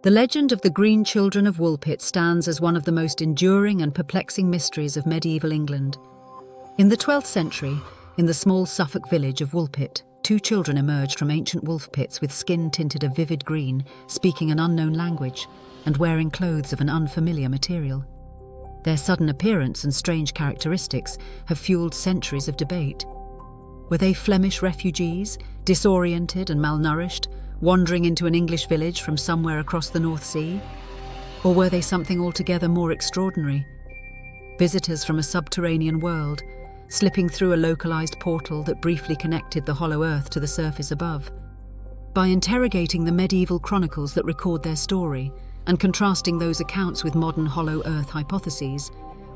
The legend of the Green Children of Woolpit stands as one of the most enduring and perplexing mysteries of medieval England. In the 12th century, in the small Suffolk village of Woolpit, two children emerged from ancient wolf pits with skin tinted a vivid green, speaking an unknown language, and wearing clothes of an unfamiliar material. Their sudden appearance and strange characteristics have fueled centuries of debate. Were they Flemish refugees, disoriented and malnourished, wandering into an English village from somewhere across the North Sea? Or were they something altogether more extraordinary? Visitors from a subterranean world, slipping through a localized portal that briefly connected the hollow earth to the surface above. By interrogating the medieval chronicles that record their story, and contrasting those accounts with modern hollow earth hypotheses,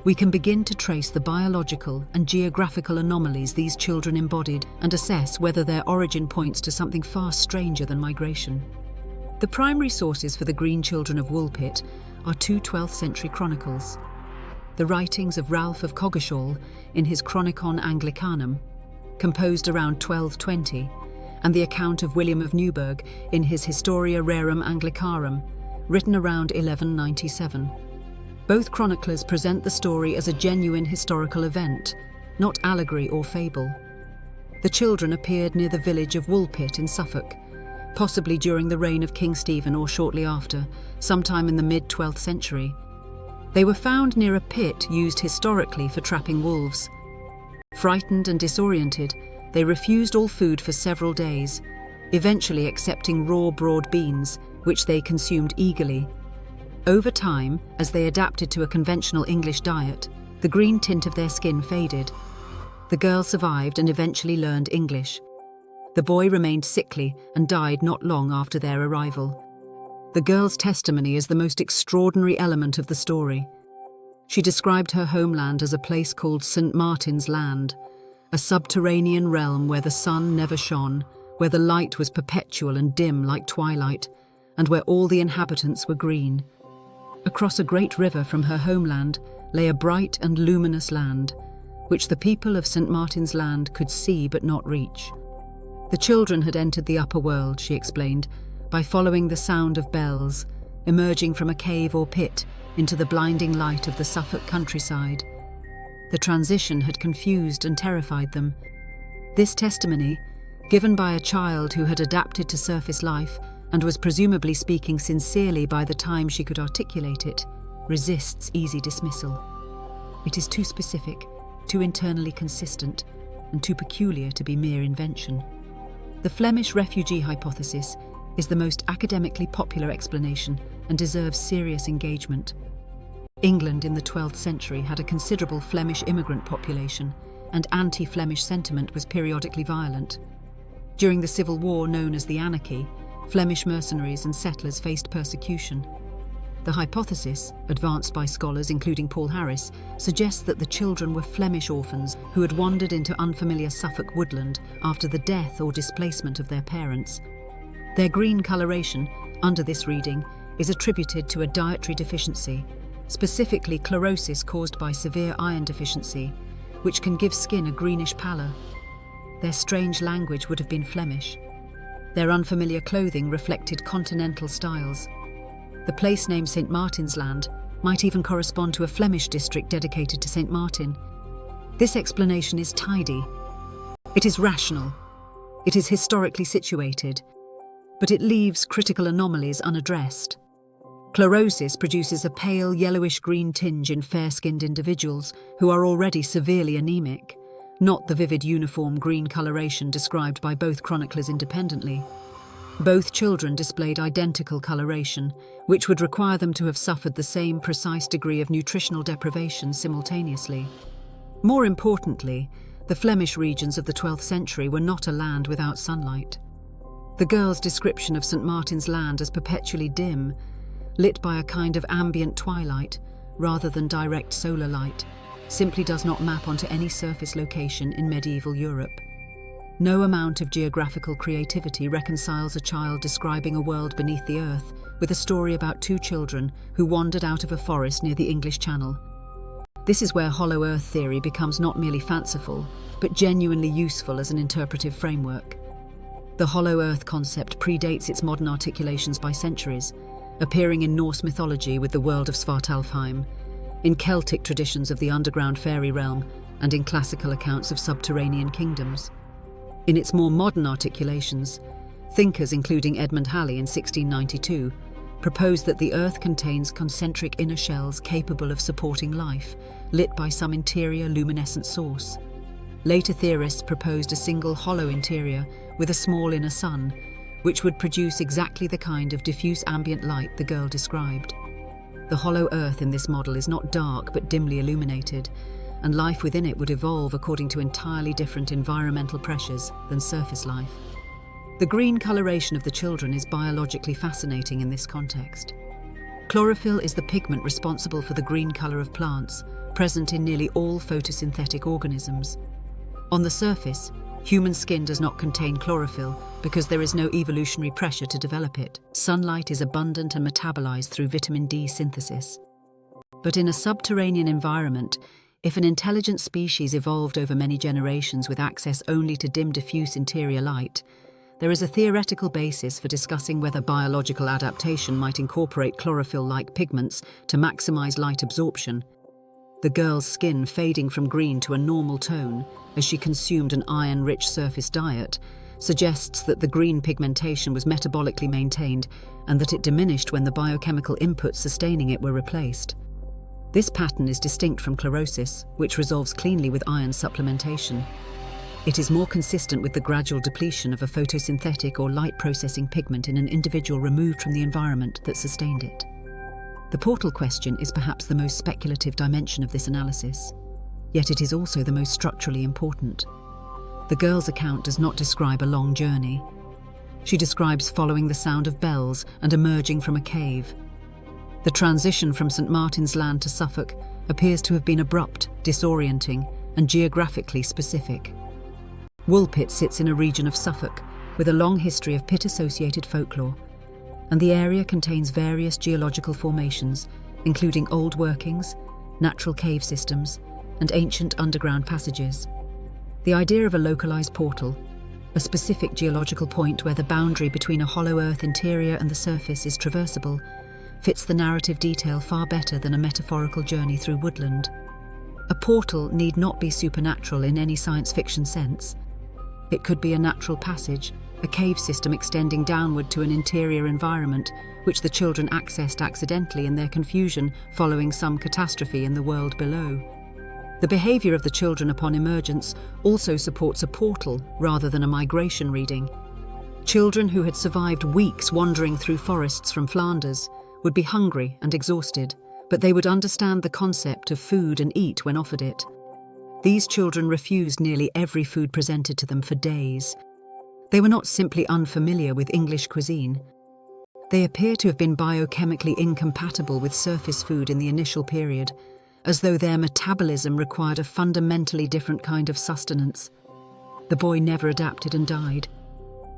we can begin to trace the biological and geographical anomalies these children embodied and assess whether their origin points to something far stranger than migration. The primary sources for the Green Children of Woolpit are two 12th century chronicles. The writings of Ralph of Coggeshall in his Chronicon Anglicanum, composed around 1220, and the account of William of Newburgh in his Historia Rerum Anglicarum, written around 1197. Both chroniclers present the story as a genuine historical event, not allegory or fable. The children appeared near the village of Woolpit in Suffolk, possibly during the reign of King Stephen or shortly after, sometime in the mid-12th century. They were found near a pit used historically for trapping wolves. Frightened and disoriented, they refused all food for several days, eventually accepting raw broad beans, which they consumed eagerly. Over time, as they adapted to a conventional English diet, the green tint of their skin faded. The girl survived and eventually learned English. The boy remained sickly and died not long after their arrival. The girl's testimony is the most extraordinary element of the story. She described her homeland as a place called St. Martin's Land, a subterranean realm where the sun never shone, where the light was perpetual and dim like twilight, and where all the inhabitants were green. Across a great river from her homeland lay a bright and luminous land, which the people of St. Martin's Land could see but not reach. The children had entered the upper world, she explained, by following the sound of bells, emerging from a cave or pit into the blinding light of the Suffolk countryside. The transition had confused and terrified them. This testimony, given by a child who had adapted to surface life and was presumably speaking sincerely by the time she could articulate it, resists easy dismissal. It is too specific, too internally consistent, and too peculiar to be mere invention. The Flemish refugee hypothesis is the most academically popular explanation and deserves serious engagement. England in the 12th century had a considerable Flemish immigrant population, and anti-Flemish sentiment was periodically violent. During the civil war known as the Anarchy, Flemish mercenaries and settlers faced persecution. The hypothesis, advanced by scholars including Paul Harris, suggests that the children were Flemish orphans who had wandered into unfamiliar Suffolk woodland after the death or displacement of their parents. Their green coloration, under this reading, is attributed to a dietary deficiency, specifically chlorosis caused by severe iron deficiency, which can give skin a greenish pallor. Their strange language would have been Flemish. Their unfamiliar clothing reflected continental styles. The place name St. Martin's Land might even correspond to a Flemish district dedicated to St. Martin. This explanation is tidy. It is rational. It is historically situated. But it leaves critical anomalies unaddressed. Chlorosis produces a pale yellowish-green tinge in fair-skinned individuals who are already severely anemic, not the vivid uniform green coloration described by both chroniclers independently. Both children displayed identical coloration, which would require them to have suffered the same precise degree of nutritional deprivation simultaneously. More importantly, the Flemish regions of the 12th century were not a land without sunlight. The girl's description of St. Martin's Land as perpetually dim, lit by a kind of ambient twilight rather than direct solar light, simply does not map onto any surface location in medieval Europe. No amount of geographical creativity reconciles a child describing a world beneath the earth with a story about two children who wandered out of a forest near the English Channel. This is where hollow earth theory becomes not merely fanciful, but genuinely useful as an interpretive framework. The hollow earth concept predates its modern articulations by centuries, appearing in Norse mythology with the world of Svartalfheim, in Celtic traditions of the underground fairy realm, and in classical accounts of subterranean kingdoms. In its more modern articulations, thinkers including Edmund Halley in 1692 proposed that the Earth contains concentric inner shells capable of supporting life, lit by some interior luminescent source. Later theorists proposed a single hollow interior with a small inner sun, which would produce exactly the kind of diffuse ambient light the girl described. The hollow Earth in this model is not dark but dimly illuminated, and life within it would evolve according to entirely different environmental pressures than surface life. The green coloration of the children is biologically fascinating in this context. Chlorophyll is the pigment responsible for the green color of plants, present in nearly all photosynthetic organisms. On the surface, human skin does not contain chlorophyll because there is no evolutionary pressure to develop it. Sunlight is abundant and metabolized through vitamin D synthesis. But in a subterranean environment, if an intelligent species evolved over many generations with access only to dim diffuse interior light, there is a theoretical basis for discussing whether biological adaptation might incorporate chlorophyll-like pigments to maximize light absorption. The girl's skin fading from green to a normal tone as she consumed an iron-rich surface diet suggests that the green pigmentation was metabolically maintained and that it diminished when the biochemical inputs sustaining it were replaced. This pattern is distinct from chlorosis, which resolves cleanly with iron supplementation. It is more consistent with the gradual depletion of a photosynthetic or light-processing pigment in an individual removed from the environment that sustained it. The portal question is perhaps the most speculative dimension of this analysis, yet it is also the most structurally important. The girl's account does not describe a long journey. She describes following the sound of bells and emerging from a cave. The transition from St. Martin's Land to Suffolk appears to have been abrupt, disorienting, and geographically specific. Woolpit sits in a region of Suffolk with a long history of pit-associated folklore, and the area contains various geological formations, including old workings, natural cave systems, and ancient underground passages. The idea of a localized portal, a specific geological point where the boundary between a hollow earth interior and the surface is traversable, fits the narrative detail far better than a metaphorical journey through woodland. A portal need not be supernatural in any science fiction sense. It could be a natural passage, a cave system extending downward to an interior environment, which the children accessed accidentally in their confusion following some catastrophe in the world below. The behavior of the children upon emergence also supports a portal rather than a migration reading. Children who had survived weeks wandering through forests from Flanders would be hungry and exhausted, but they would understand the concept of food and eat when offered it. These children refused nearly every food presented to them for days. They were not simply unfamiliar with English cuisine. They appear to have been biochemically incompatible with surface food in the initial period, as though their metabolism required a fundamentally different kind of sustenance. The boy never adapted and died.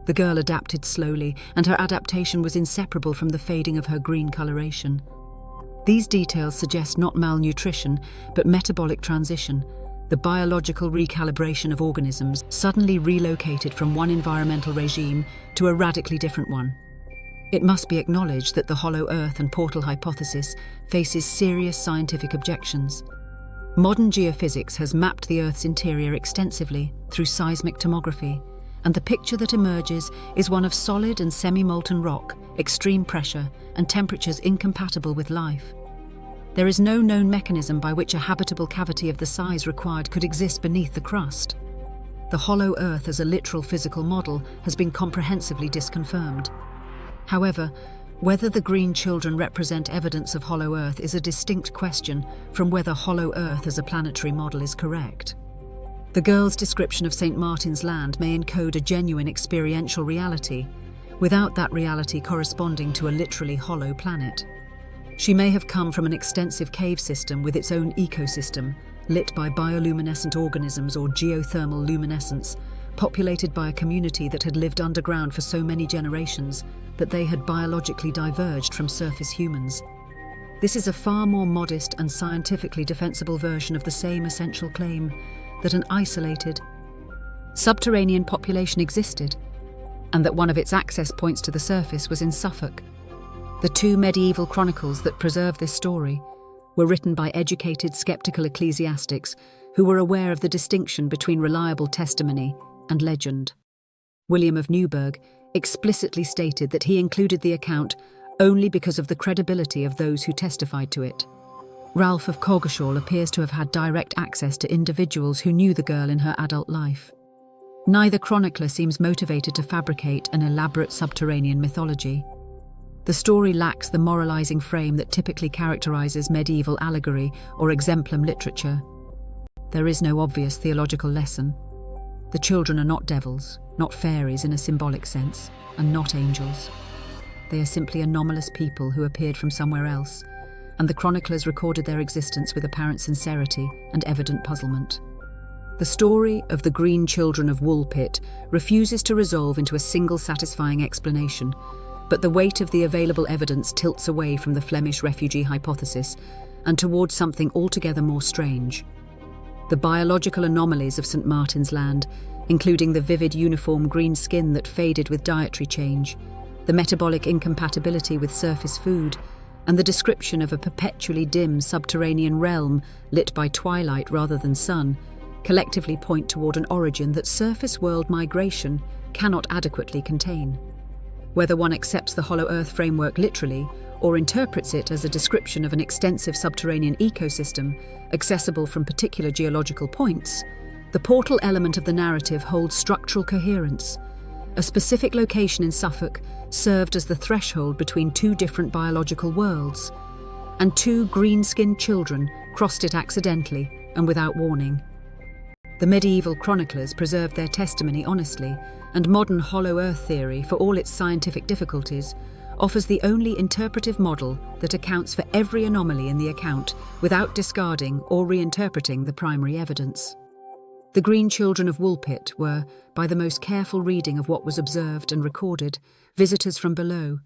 The girl adapted slowly, and her adaptation was inseparable from the fading of her green coloration. These details suggest not malnutrition, but metabolic transition, the biological recalibration of organisms suddenly relocated from one environmental regime to a radically different one. It must be acknowledged that the hollow earth and portal hypothesis faces serious scientific objections. Modern geophysics has mapped the Earth's interior extensively through seismic tomography, and the picture that emerges is one of solid and semi-molten rock, extreme pressure, and temperatures incompatible with life. There is no known mechanism by which a habitable cavity of the size required could exist beneath the crust. The hollow Earth as a literal physical model has been comprehensively disconfirmed. However, whether the green children represent evidence of hollow Earth is a distinct question from whether hollow Earth as a planetary model is correct. The girl's description of St. Martin's Land may encode a genuine experiential reality, without that reality corresponding to a literally hollow planet. She may have come from an extensive cave system with its own ecosystem, lit by bioluminescent organisms or geothermal luminescence, populated by a community that had lived underground for so many generations that they had biologically diverged from surface humans. This is a far more modest and scientifically defensible version of the same essential claim that an isolated, subterranean population existed, and that one of its access points to the surface was in Suffolk. The two medieval chronicles that preserve this story were written by educated, skeptical ecclesiastics who were aware of the distinction between reliable testimony and legend. William of Newburgh explicitly stated that he included the account only because of the credibility of those who testified to it. Ralph of Coggeshall appears to have had direct access to individuals who knew the girl in her adult life. Neither chronicler seems motivated to fabricate an elaborate subterranean mythology. The story lacks the moralizing frame that typically characterizes medieval allegory or exemplum literature. There is no obvious theological lesson. The children are not devils, not fairies in a symbolic sense, and not angels. They are simply anomalous people who appeared from somewhere else, and the chroniclers recorded their existence with apparent sincerity and evident puzzlement. The story of the Green Children of Woolpit refuses to resolve into a single satisfying explanation, but the weight of the available evidence tilts away from the Flemish refugee hypothesis and towards something altogether more strange. The biological anomalies of St. Martin's Land, including the vivid uniform green skin that faded with dietary change, the metabolic incompatibility with surface food, and the description of a perpetually dim subterranean realm lit by twilight rather than sun, collectively point toward an origin that surface world migration cannot adequately contain. Whether one accepts the Hollow Earth framework literally or interprets it as a description of an extensive subterranean ecosystem accessible from particular geological points, the portal element of the narrative holds structural coherence. A specific location in Suffolk served as the threshold between two different biological worlds, and two green-skinned children crossed it accidentally and without warning. The medieval chroniclers preserved their testimony honestly, and modern Hollow Earth theory, for all its scientific difficulties, offers the only interpretive model that accounts for every anomaly in the account without discarding or reinterpreting the primary evidence. The Green Children of Woolpit were, by the most careful reading of what was observed and recorded, visitors from below,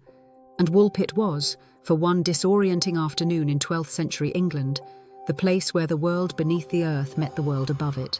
and Woolpit was, for one disorienting afternoon in 12th century England, the place where the world beneath the earth met the world above it.